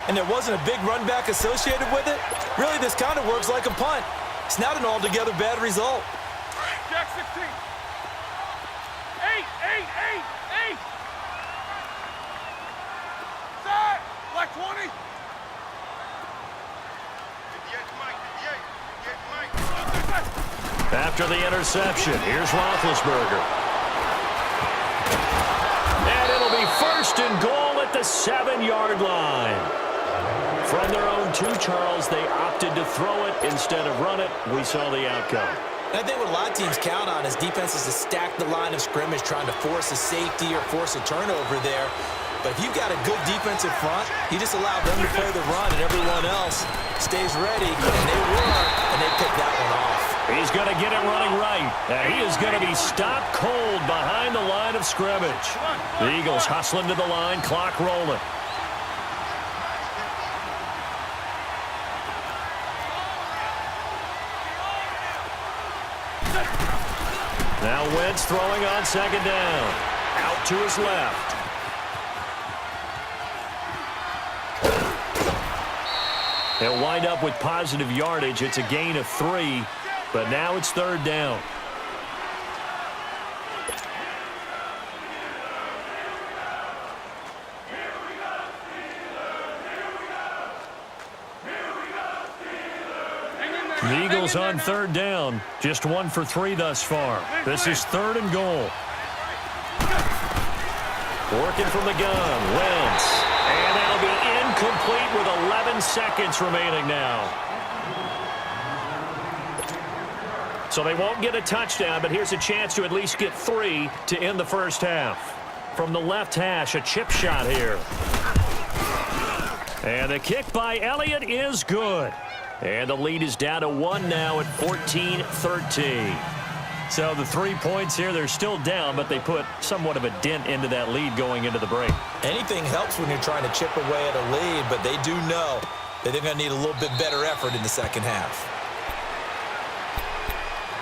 and there wasn't a big run back associated with it, really this kind of works like a punt. It's not an altogether bad result. Jack 16. 8, 8, 8, 8. Side, like 20. After the interception, here's Roethlisberger. And it'll be first and goal at the 7-yard line. From their own 2, Charles, they opted to throw it instead of run it. We saw the outcome. And I think what a lot of teams count on is defenses to stack the line of scrimmage, trying to force a safety or force a turnover there. But if you've got a good defensive front, you just allow them to play the run, and everyone else stays ready, and they were, and they pick that one off. He's going to get it running right. And he is going to be stopped cold behind the line of scrimmage. The Eagles hustling to the line, clock rolling. Now Wentz throwing on second down. Out to his left. He'll wind up with positive yardage. It's a gain of 3, but now it's third down. The Eagles on third down, just 1 for 3 thus far. This is third and goal. Working from the gun, Wentz. And that'll be incomplete with 11 seconds remaining now. So they won't get a touchdown, but here's a chance to at least get 3 to end the first half. From the left hash, a chip shot here. And the kick by Elliott is good. And the lead is down to 1 now at 14-13. So the 3 points here, they're still down, but they put somewhat of a dent into that lead going into the break. Anything helps when you're trying to chip away at a lead, but they do know that they're going to need a little bit better effort in the second half.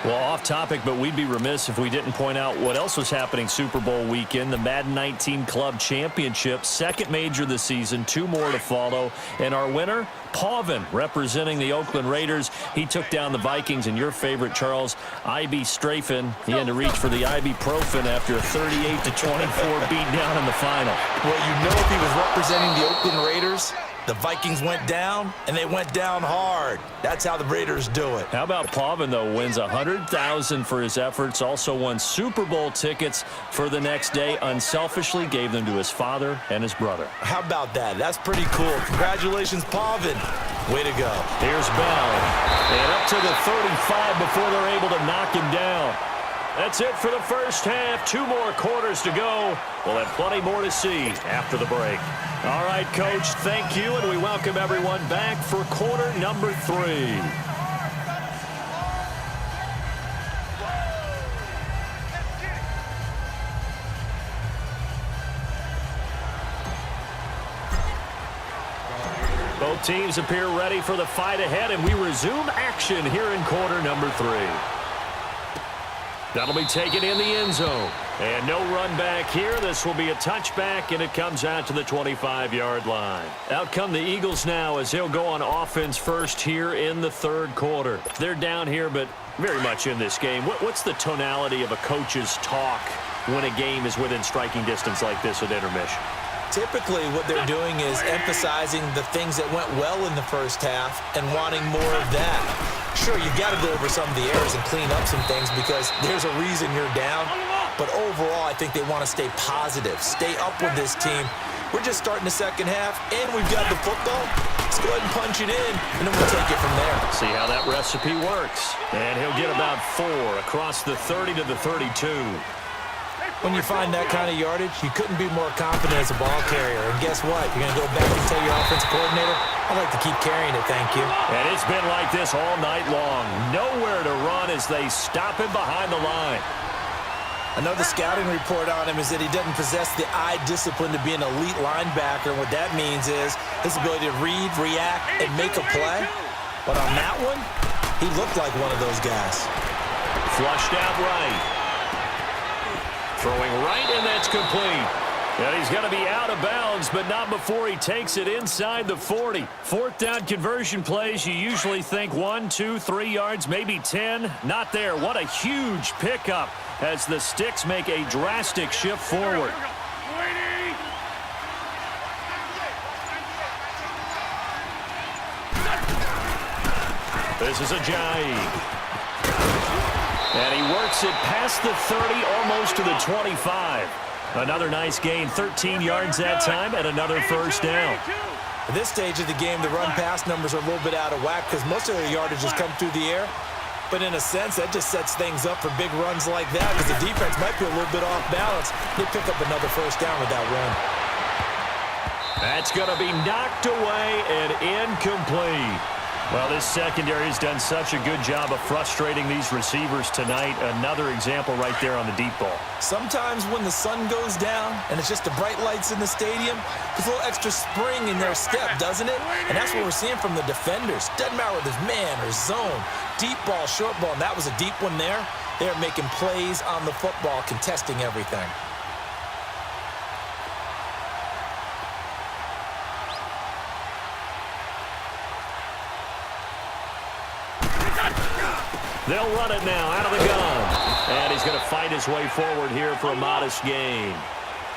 Well, off topic, but we'd be remiss if we didn't point out what else was happening Super Bowl weekend. The Madden 19 Club Championship, second major this season, 2 more to follow. And our winner, Pauvin, representing the Oakland Raiders. He took down the Vikings, and your favorite, Charles, IB Strafen. He had to reach for the ibuprofen after a 38-24 beatdown in the final. Well, you know if he was representing the Oakland Raiders, the Vikings went down, and they went down hard. That's how the Raiders do it. How about Pauvin, though, wins $100,000 for his efforts, also won Super Bowl tickets for the next day, unselfishly gave them to his father and his brother. How about that? That's pretty cool. Congratulations, Pauvin. Way to go. Here's Bell, and up to the 35 before they're able to knock him down. That's it for the first half. 2 more quarters to go. We'll have plenty more to see after the break. All right, Coach, thank you, and we welcome everyone back for quarter number 3. Both teams appear ready for the fight ahead, and we resume action here in quarter number 3. That'll be taken in the end zone. And no run back here. This will be a touchback, and it comes out to the 25-yard line. Out come the Eagles now as they'll go on offense first here in the third quarter. They're down here, but very much in this game. What's the tonality of a coach's talk when a game is within striking distance like this at intermission? Typically, what they're doing is emphasizing the things that went well in the first half and wanting more of that. Sure, you've got to go over some of the errors and clean up some things because there's a reason you're down. But overall, I think they want to stay positive, stay up with this team. We're just starting the second half, and we've got the football. Let's go ahead and punch it in, and then we'll take it from there. See how that recipe works. And he'll get about 4 across the 30 to the 32. When you find that kind of yardage, you couldn't be more confident as a ball carrier. And guess what? You're going to go back and tell your offensive coordinator, I'd like to keep carrying it, thank you. And it's been like this all night long. Nowhere to run as they stop him behind the line. Another scouting report on him is that he doesn't possess the eye discipline to be an elite linebacker. And what that means is his ability to read, react, and make a play. But on that one, he looked like one of those guys. Flushed out right. Throwing right, and that's complete. And he's going to be out of bounds, but not before he takes it inside the 40. Fourth down conversion plays, you usually think 1, 2, 3 yards, maybe 10. Not there. What a huge pickup as the Sticks make a drastic shift forward. This is Ajayi. And he works it past the 30, almost to the 25. Another nice gain, 13 yards that time, and another first down. At this stage of the game, the run-pass numbers are a little bit out of whack because most of their yardage has come through the air. But in a sense, that just sets things up for big runs like that because the defense might be a little bit off balance. They pick up another first down with that run. That's going to be knocked away and incomplete. Well, this secondary has done such a good job of frustrating these receivers tonight. Another example right there on the deep ball. Sometimes when the sun goes down and it's just the bright lights in the stadium, there's a little extra spring in their step, doesn't it? And that's what we're seeing from the defenders. Doesn't matter whether it's man or zone, deep ball, short ball, and that was a deep one there. They're making plays on the football, contesting everything. They'll run it now out of the gun. And he's going to fight his way forward here for a modest gain.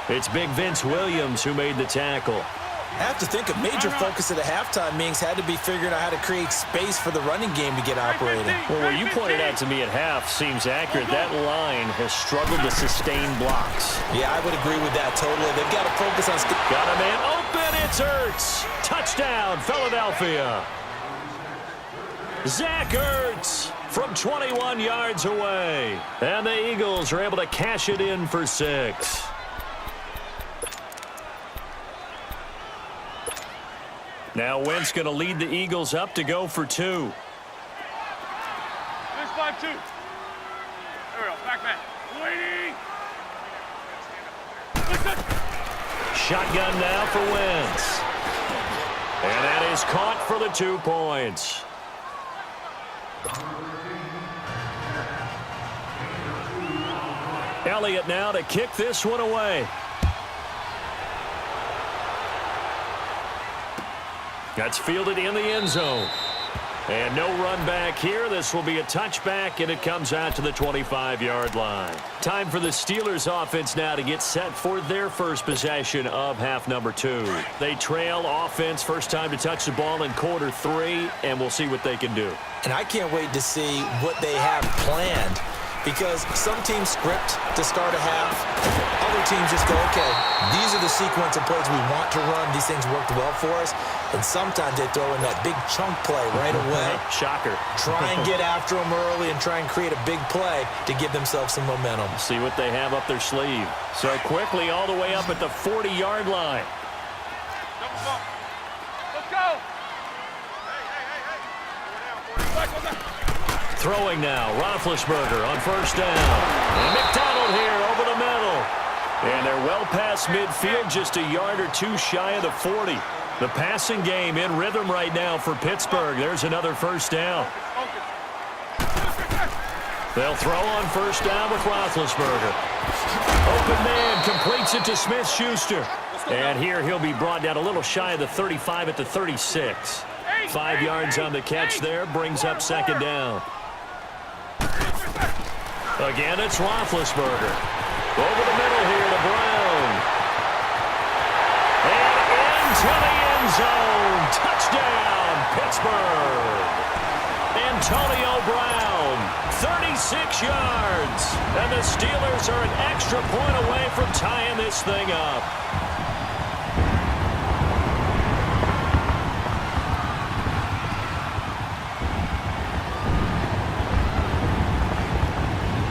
It's Big Vince Williams who made the tackle. I have to think a major focus of the halftime meetings had to be figuring out how to create space for the running game to get operating. Well, what you pointed out to me at half seems accurate. That line has struggled to sustain blocks. Yeah, I would agree with that totally. They've got to focus on... Got a man open. It's Ertz. Touchdown, Philadelphia. Zach Ertz from 21 yards away. And the Eagles are able to cash it in for 6. Now Wentz going to lead the Eagles up to go for 2. This 5-2. There we go. Back. Waiting. Shotgun now for Wentz. And that is caught for the 2 points. Elliott now to kick this one away. That's fielded in the end zone. And no run back here. This will be a touchback, and it comes out to the 25-yard line. Time for the Steelers offense now to get set for their first possession of half number 2. They trail offense, first time to touch the ball in quarter 3, and we'll see what they can do. And I can't wait to see what they have planned because some teams script to start a half. Other teams just go, okay, these are the sequence of plays we want to run. These things worked well for us. And sometimes they throw in that big chunk play right away. Shocker. Try and get after them early and try and create a big play to give themselves some momentum. See what they have up their sleeve. So quickly all the way up at the 40-yard line. Double bump. Let's go. Hey. Throwing now, Roethlisberger on first down. And McDonald here over the middle. And they're well past midfield, just a yard or 2 shy of the 40. The passing game in rhythm right now for Pittsburgh. There's another first down. They'll throw on first down with Roethlisberger. Open man completes it to Smith-Schuster. And here he'll be brought down a little shy of the 35 at the 36. 5 yards on the catch there, brings up second down. Again, it's Roethlisberger. Over the middle here to Brown. And into the end zone. Touchdown, Pittsburgh. Antonio Brown, 36 yards. And the Steelers are an extra point away from tying this thing up.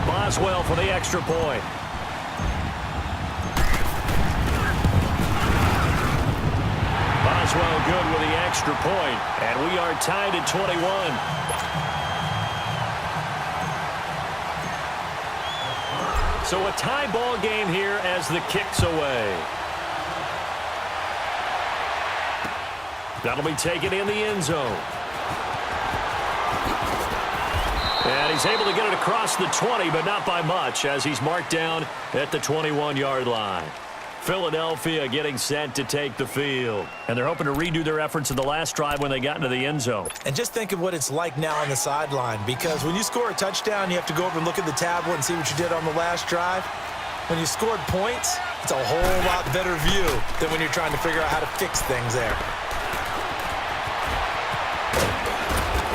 Boswell for the extra point. Boswell good with the extra point, and we are tied at 21. So a tie ball game here as the kick's away. That'll be taken in the end zone. And he's able to get it across the 20, but not by much, as he's marked down at the 21-yard line. Philadelphia getting set to take the field. And they're hoping to redo their efforts in the last drive when they got into the end zone. And just think of what it's like now on the sideline, because when you score a touchdown, you have to go over and look at the tablet and see what you did on the last drive. When you scored points, it's a whole lot better view than when you're trying to figure out how to fix things there.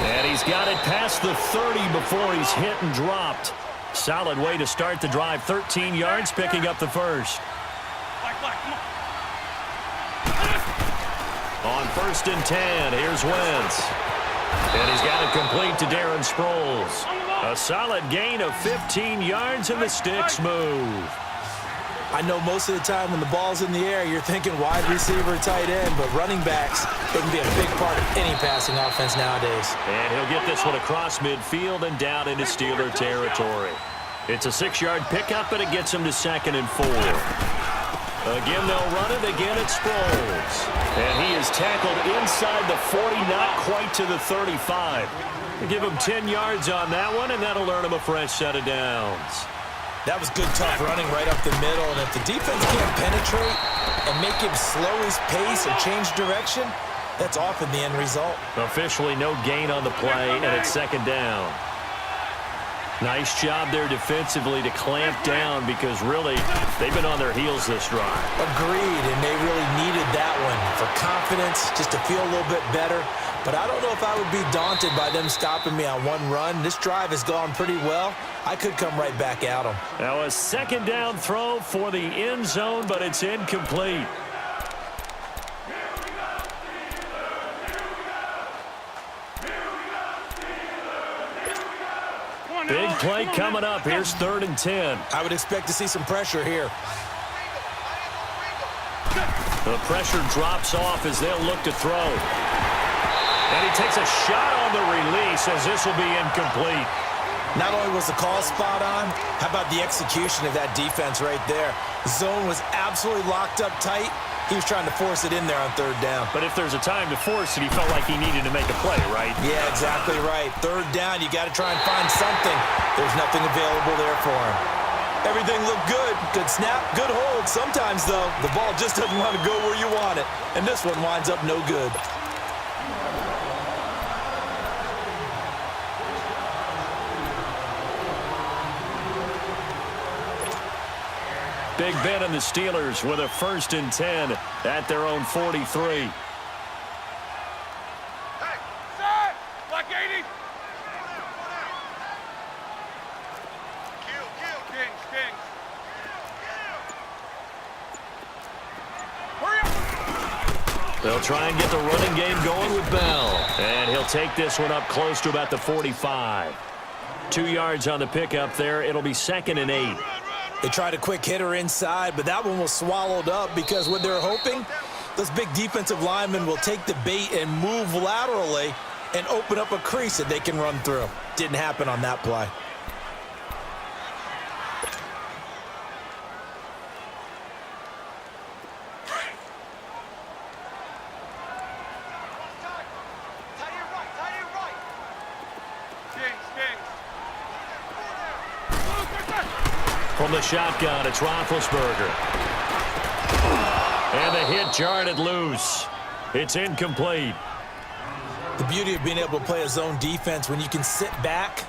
And he's got it past the 30 before he's hit and dropped. Solid way to start the drive. 13 yards, picking up the first. On 1st and 10, here's Wentz. And he's got it complete to Darren Sproles. A solid gain of 15 yards, and the sticks move. I know most of the time when the ball's in the air, you're thinking wide receiver, tight end, but running backs, they can be a big part of any passing offense nowadays. And he'll get this one across midfield and down into Steeler territory. It's a 6-yard pickup, and it gets him to 2nd and 4. Again, they'll run it. Again, it's Sproles. And he is tackled inside the 40, not quite to the 35. They give him 10 yards on that one, and that'll earn him a fresh set of downs. That was good, tough running right up the middle, and if the defense can't penetrate and make him slow his pace or change direction, that's often the end result. Officially no gain on the play, and it's 2nd down. Nice job there defensively to clamp down, because really they've been on their heels this drive. Agreed, and they really needed that one for confidence, just to feel a little bit better. But I don't know if I would be daunted by them stopping me on one run. This drive has gone pretty well. I could come right back at them. Now a 2nd down throw for the end zone, but it's incomplete. Big play coming up. Here's 3rd and 10. I would expect to see some pressure here. The pressure drops off as they'll look to throw. And he takes a shot on the release, as this will be incomplete. Not only was the call spot on, how about the execution of that defense right there? The zone was absolutely locked up tight. He was trying to force it in there on 3rd down. But if there's a time to force it, he felt like he needed to make a play, right? Yeah, exactly right. 3rd down, you got to try and find something. There's nothing available there for him. Everything looked good. Good snap, good hold. Sometimes, though, the ball just doesn't want to go where you want it. And this one winds up no good. Big Ben and the Steelers with a 1st and 10 at their own 43. Hey, set! Black 80! Kings. Hurry up! They'll try and get the running game going with Bell. And he'll take this one up close to about the 45. 2 yards on the pickup there. It'll be 2nd and 8. They tried a quick hitter inside, but that one was swallowed up, because what they're hoping, those big defensive linemen will take the bait and move laterally and open up a crease that they can run through. Didn't happen on that play. From the shotgun, it's Roethlisberger. And the hit jarred it loose. It's incomplete. The beauty of being able to play a zone defense, when you can sit back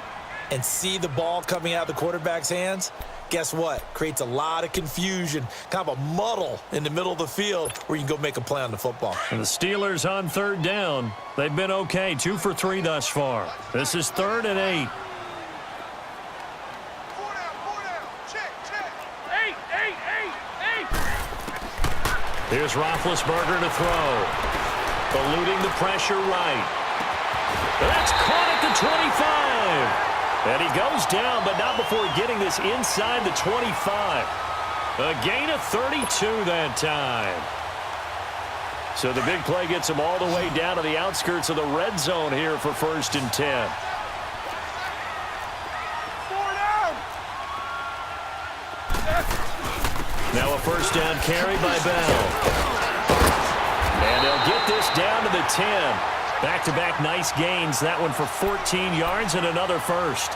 and see the ball coming out of the quarterback's hands, guess what? Creates a lot of confusion, kind of a muddle in the middle of the field where you can go make a play on the football. And the Steelers on 3rd down. They've been okay, 2 for 3 thus far. This is 3rd and 8. Here's Roethlisberger to throw. Eluding the pressure right. That's caught at the 25. And he goes down, but not before getting this inside the 25. A gain of 32 that time. So the big play gets him all the way down to the outskirts of the red zone here for 1st and 10. Now a 1st down carry by Bell. And they'll get this down to the 10. Back-to-back nice gains. That one for 14 yards and another first.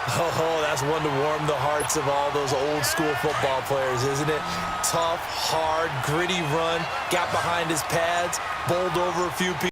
Oh, that's one to warm the hearts of all those old school football players, isn't it? Tough, hard, gritty run, got behind his pads, bowled over a few people.